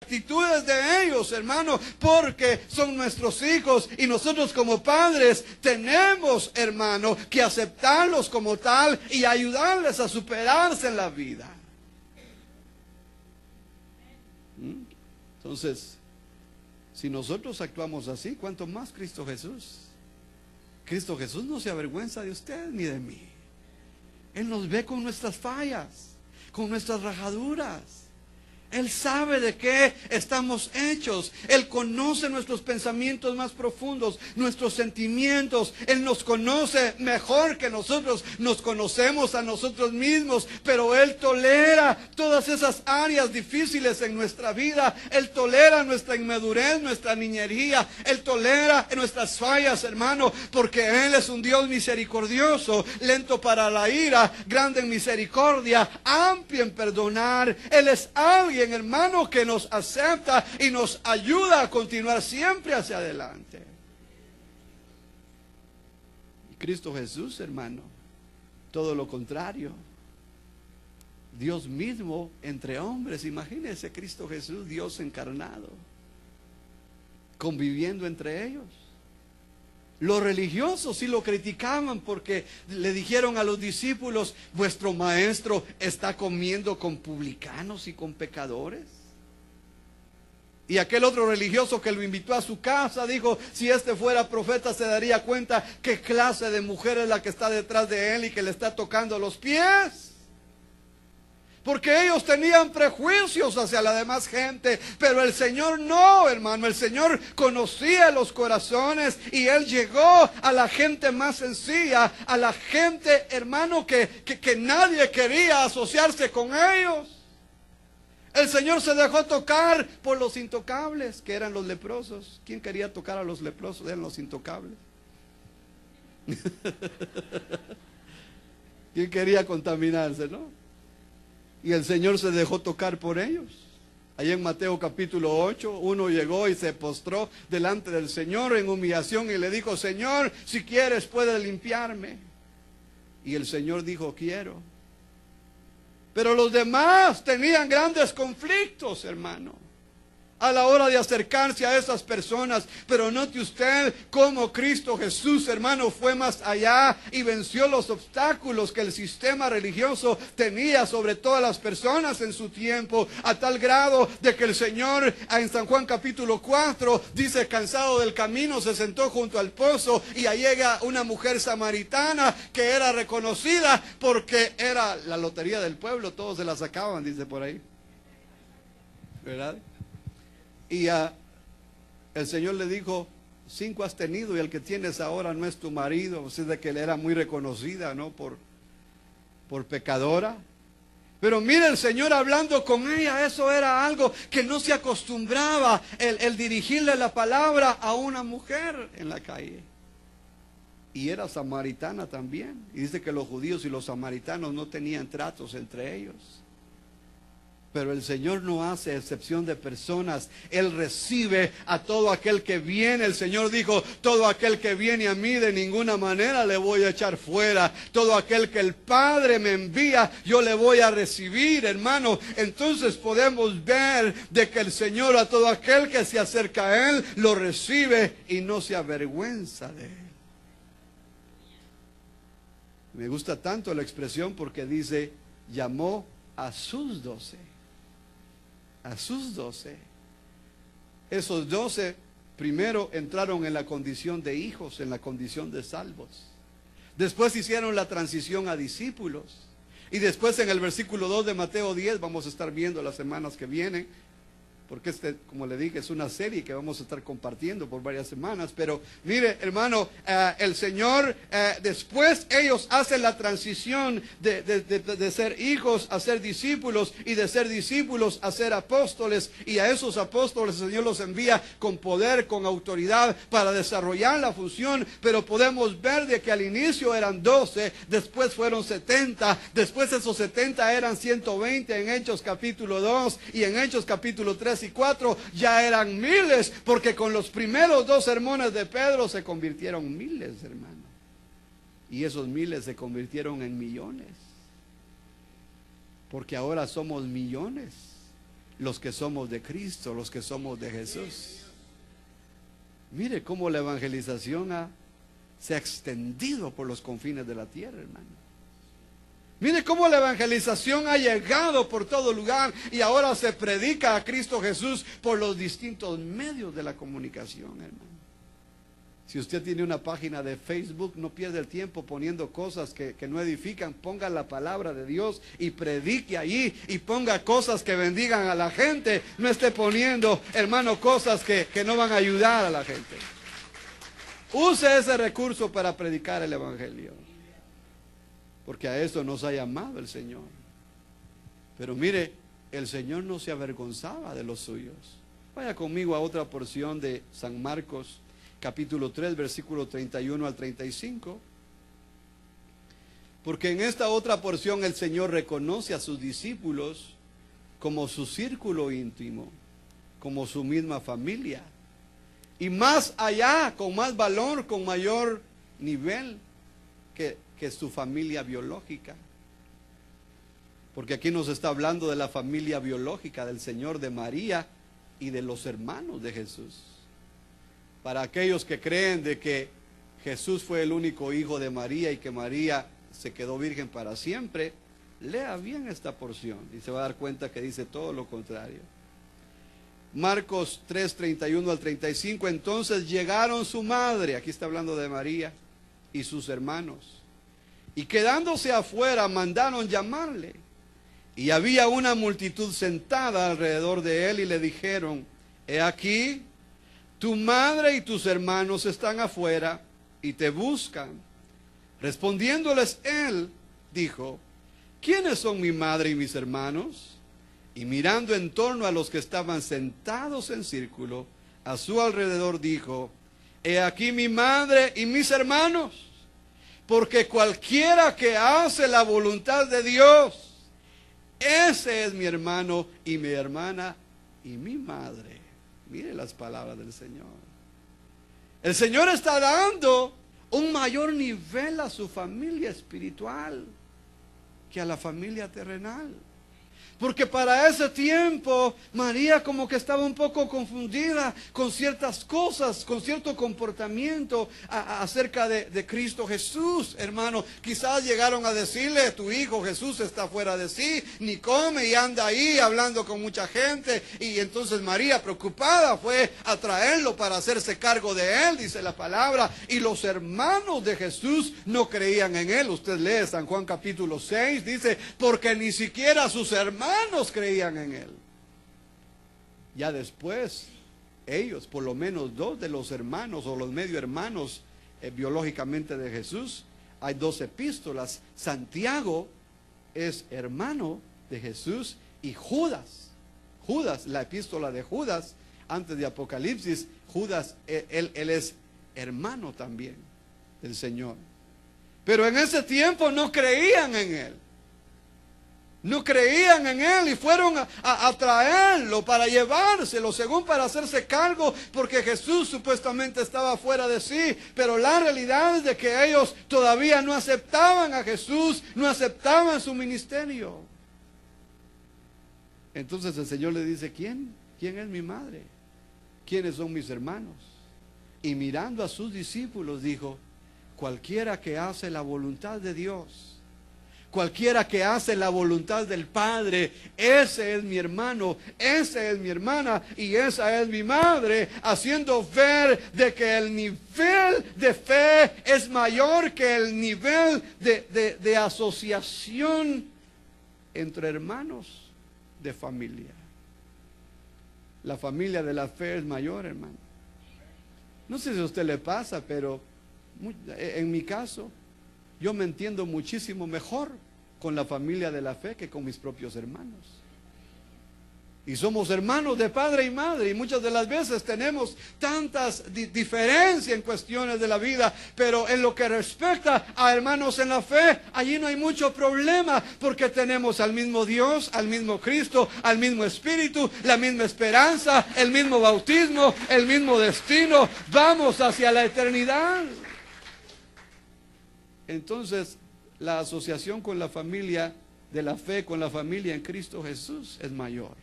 actitudes de ellos, hermano, porque son nuestros hijos y nosotros como padres tenemos, hermano, que aceptarlos como tal y ayudarles a superarse en la vida. Entonces, si nosotros actuamos así, ¿cuánto más Cristo Jesús? Cristo Jesús no se avergüenza de usted ni de mí. Él nos ve con nuestras fallas, con nuestras rajaduras. Él sabe de qué estamos hechos. Él conoce nuestros pensamientos más profundos, nuestros sentimientos. Él nos conoce mejor que nosotros nos conocemos a nosotros mismos. Pero Él tolera todas esas áreas difíciles en nuestra vida. Él tolera nuestra inmadurez, nuestra niñería. Él tolera nuestras fallas, hermano, porque Él es un Dios misericordioso, lento para la ira, grande en misericordia, amplio en perdonar. Él es alguien, hermano, que nos acepta y nos ayuda a continuar siempre hacia adelante. Y Cristo Jesús, hermano, todo lo contrario. Dios mismo entre hombres. Imagínense Cristo Jesús, Dios encarnado, conviviendo entre ellos. Los religiosos sí lo criticaban porque le dijeron a los discípulos: vuestro maestro está comiendo con publicanos y con pecadores. Y aquel otro religioso que lo invitó a su casa dijo: si este fuera profeta se daría cuenta qué clase de mujer es la que está detrás de él y que le está tocando los pies. Porque ellos tenían prejuicios hacia la demás gente, pero el Señor no, hermano. El Señor conocía los corazones y Él llegó a la gente más sencilla, a la gente, hermano, que nadie quería asociarse con ellos. El Señor se dejó tocar por los intocables, que eran los leprosos. ¿Quién quería tocar a los leprosos? Eran los intocables. ¿Quién quería contaminarse, no? Y el Señor se dejó tocar por ellos. Allá en Mateo capítulo 8, uno llegó y se postró delante del Señor en humillación y le dijo: Señor, si quieres puedes limpiarme. Y el Señor dijo: quiero. Pero los demás tenían grandes conflictos, hermano, a la hora de acercarse a esas personas. Pero note usted cómo Cristo Jesús, hermano, fue más allá y venció los obstáculos que el sistema religioso tenía sobre todas las personas en su tiempo, a tal grado de que el Señor en San Juan capítulo 4 dice: cansado del camino se sentó junto al pozo, y ahí llega una mujer samaritana que era reconocida porque era la lotería del pueblo, todos se la sacaban, dice por ahí, ¿verdad? Y el Señor le dijo: 5 has tenido y el que tienes ahora no es tu marido. O sea, de que él era muy reconocida, ¿no? Por pecadora. Pero mire, el Señor hablando con ella, eso era algo que no se acostumbraba, el dirigirle la palabra a una mujer en la calle. Y era samaritana también. Y dice que los judíos y los samaritanos no tenían tratos entre ellos. Pero el Señor no hace excepción de personas. Él recibe a todo aquel que viene. El Señor dijo: todo aquel que viene a mí de ninguna manera le voy a echar fuera. Todo aquel que el Padre me envía, yo le voy a recibir, hermano. Entonces podemos ver de que el Señor a todo aquel que se acerca a Él lo recibe y no se avergüenza de Él. Me gusta tanto la expresión porque dice: llamó a sus 12. A sus 12. Esos 12 primero entraron en la condición de hijos, en la condición de salvos. Después hicieron la transición a discípulos. Y después en el versículo 2 de Mateo 10, vamos a estar viendo las semanas que vienen, porque como le dije, es una serie que vamos a estar compartiendo por varias semanas. Pero mire, hermano, el Señor, después ellos hacen la transición de ser hijos a ser discípulos, y de ser discípulos a ser apóstoles. Y a esos apóstoles el Señor los envía con poder, con autoridad para desarrollar la función. Pero podemos ver de que al inicio eran 12, después fueron 70, después esos 70 eran 120 en Hechos capítulo 2, y en Hechos capítulo 3 y 4 ya eran miles, porque con los primeros 2 sermones de Pedro se convirtieron miles, hermano. Y esos miles se convirtieron en millones, porque ahora somos millones los que somos de Cristo, los que somos de Jesús. Mire cómo la evangelización se ha extendido por los confines de la tierra, hermano. Mire cómo la evangelización ha llegado por todo lugar y ahora se predica a Cristo Jesús por los distintos medios de la comunicación, hermano. Si usted tiene una página de Facebook, no pierda el tiempo poniendo cosas que no edifican. Ponga la palabra de Dios y predique allí, y ponga cosas que bendigan a la gente. No esté poniendo, hermano, cosas que no van a ayudar a la gente. Use ese recurso para predicar el evangelio, porque a eso nos ha llamado el Señor. Pero mire, el Señor no se avergonzaba de los suyos. Vaya conmigo a otra porción de San Marcos, capítulo 3, versículo 31 al 35. Porque en esta otra porción el Señor reconoce a sus discípulos como su círculo íntimo, como su misma familia. Y más allá, con más valor, con mayor nivel que su familia biológica. Porque aquí nos está hablando de la familia biológica del Señor, de María y de los hermanos de Jesús. Para aquellos que creen de que Jesús fue el único hijo de María y que María se quedó virgen para siempre, lea bien esta porción y se va a dar cuenta que dice todo lo contrario. Marcos 3, 31 al 35. Entonces llegaron su madre, aquí está hablando de María, y sus hermanos, y quedándose afuera mandaron llamarle. Y había una multitud sentada alrededor de él y le dijeron: he aquí, tu madre y tus hermanos están afuera y te buscan. Respondiéndoles él, dijo: ¿quiénes son mi madre y mis hermanos? Y mirando en torno a los que estaban sentados en círculo a su alrededor, dijo: he aquí mi madre y mis hermanos, porque cualquiera que hace la voluntad de Dios, ese es mi hermano y mi hermana y mi madre. Mire las palabras del Señor. El Señor está dando un mayor nivel a su familia espiritual que a la familia terrenal. Porque para ese tiempo María como que estaba un poco confundida con ciertas cosas, con cierto comportamiento acerca de Cristo Jesús, hermano. Quizás llegaron a decirle: tu hijo Jesús está fuera de sí, ni come y anda ahí hablando con mucha gente. Y entonces María, preocupada, fue a traerlo para hacerse cargo de él, dice la palabra. Y los hermanos de Jesús no creían en él. Usted lee San Juan capítulo 6, dice: porque ni siquiera sus hermanos creían en él. Ya después, ellos, por lo menos dos de los hermanos o los medio hermanos biológicamente de Jesús, hay dos epístolas. Santiago es hermano de Jesús, y Judas, la epístola de Judas, antes de Apocalipsis, Judas, él es hermano también del Señor. Pero en ese tiempo no creían en él. No creían en él y fueron a traerlo para llevárselo, según para hacerse cargo, porque Jesús supuestamente estaba fuera de sí. Pero la realidad es de que ellos todavía no aceptaban a Jesús, no aceptaban su ministerio. Entonces el Señor le dice: ¿quién es mi madre? ¿Quiénes son mis hermanos? Y mirando a sus discípulos dijo: cualquiera que hace la voluntad de Dios, cualquiera que hace la voluntad del Padre, ese es mi hermano, esa es mi hermana y esa es mi madre, haciendo ver de que el nivel de fe es mayor que el nivel de asociación entre hermanos de familia. La familia de la fe es mayor, hermano. No sé si a usted le pasa, pero en mi caso, yo me entiendo muchísimo mejor con la familia de la fe que con mis propios hermanos. Y somos hermanos de padre y madre, y muchas de las veces tenemos tantas diferencias en cuestiones de la vida, pero en lo que respecta a hermanos en la fe, allí no hay mucho problema, porque tenemos al mismo Dios, al mismo Cristo, al mismo Espíritu, la misma esperanza, el mismo bautismo, el mismo destino. Vamos hacia la eternidad. Entonces, la asociación con la familia de la fe, con la familia en Cristo Jesús, es mayor.